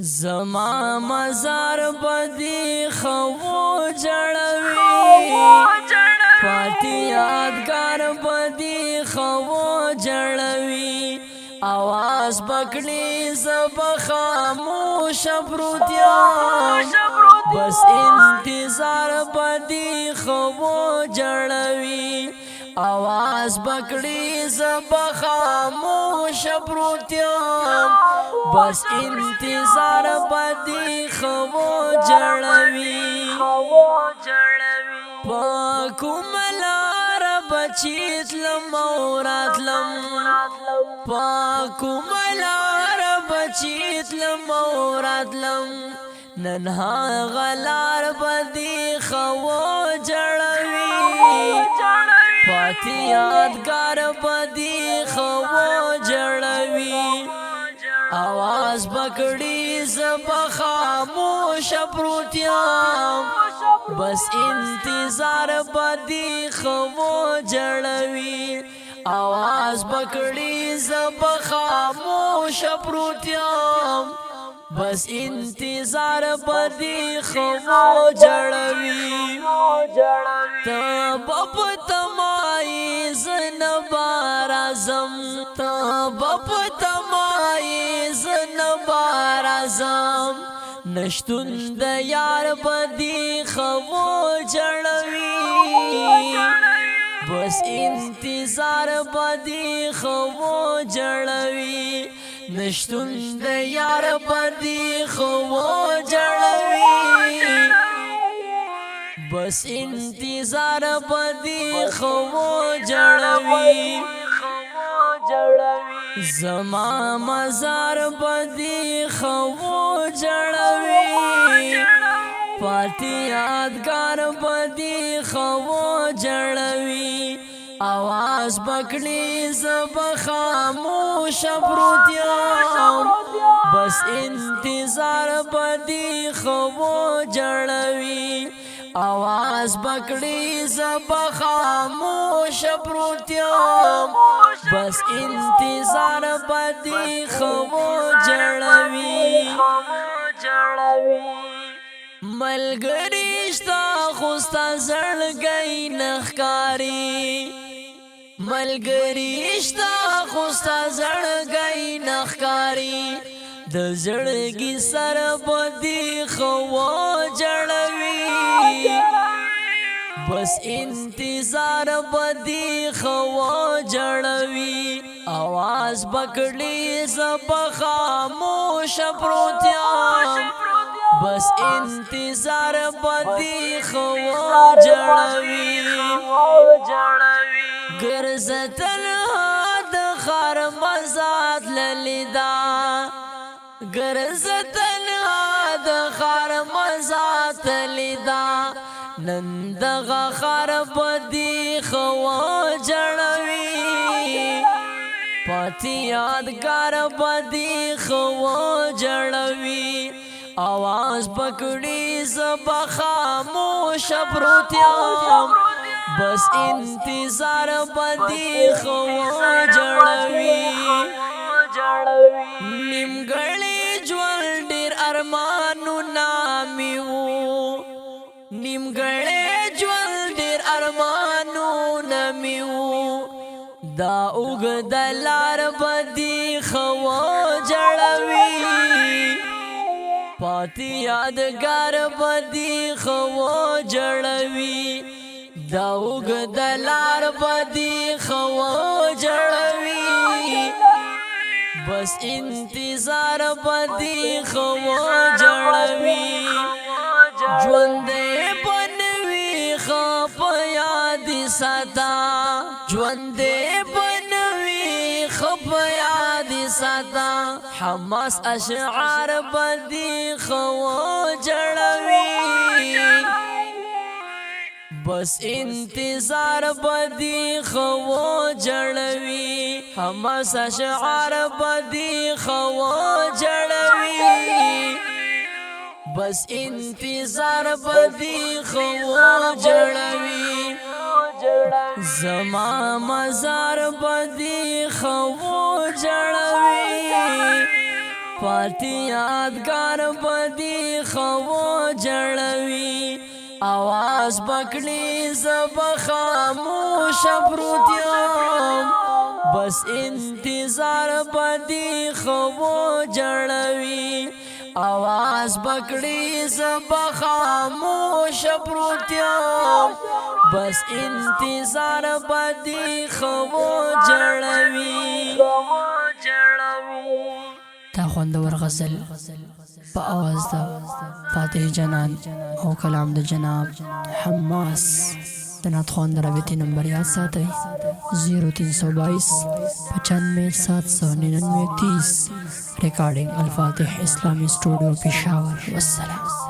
زما مزار بدی خو جړوي پاتې یادګار بدی خو جړوي आवाज بکړي زب خاموش پروتیا بس انتظار بدی خو جړوي आवाज بکړي زب خاموش پروتیا بس انتظار بدی خو جړوي پاکو ملار بچیت لمورات لم پاکو ملار بچیت لمورات لم ننها غلار بدی خو جړوي پاتی یادگار بدی خو جړوي आवाज بکړي زب خاموش پروتیا بس انتظار بدی خو جړوي आवाज بکړي زب خاموش پروتیا بس انتظار بدی خو جړوي تب تمای زن بارزم تب تمای زن بارزم نشتون د یار بدی خو جړوي بس انتظار بدی خو جړوي نشتون د یار بدی خو جړوي بس انتظار بدی خو جړوي زما مزار بدی خو جړوي پاتې یادګار بدی خو جړوي आवाज بکړي زب خاموش پروتیا بس انتظار بدی خو جړوي आवाज بکړي زب خاموش پروتیا بس انتظار بدی خو جړوي ملګری شتا خوستا زړګي نخکاری ملګری شتا خوستا زړګي نخکاری د زړګي سر بدی خو جړوي بس انتظار بدی خو جړوي आवाज بکړي زب خاموش پروتیا بس انتظار بدی خو جړوي ګرځتل د خر مزات للیدا ګرځتل د خر مزات لیدا نن دغه خر بدی خو جړوي پاتې یادګار بدی خو جړوي आवाज پکړي زب خاموش پروتیا بس انتظار بدی خو جړوي نیمګړی ژوند ډېر ارمانو نامیو نیمګړی ژوند ډېر ارمانو نامیو دا اوږد لار بدی خو جړوي پاتې یادګار بدی خو جړوي دا اوږد لار بدی خو جړوي بس انتظار بدی خو جړوي ژوند بنوي خو یاد ساته ژوند بنوي خو یاد ساته حماس اشعار بدی خو جړوي بس انتظار بدی خو جړوي حماس اشعار بدی خو جړوي بس انتظار بدی خو جړوي زما مزار بدی خو جړوي پاتی یادگار بدی خو جړوي आवाज بکړي زب خاموش پروتیم بس انتظار بدی خو جړوي आवाज بکړي زب خاموش پروتیم بس انتظار بدی خو جړوي تا خوندور غزل په आवाज د فاتح جنان او کلام د جناب حماس د ناتخوان د رابطې نمبر یاد ساتئ 0322 95 799 30 ریکارڈنگ الفاتح اسلامی اسٹوڈیو پشاور والسلام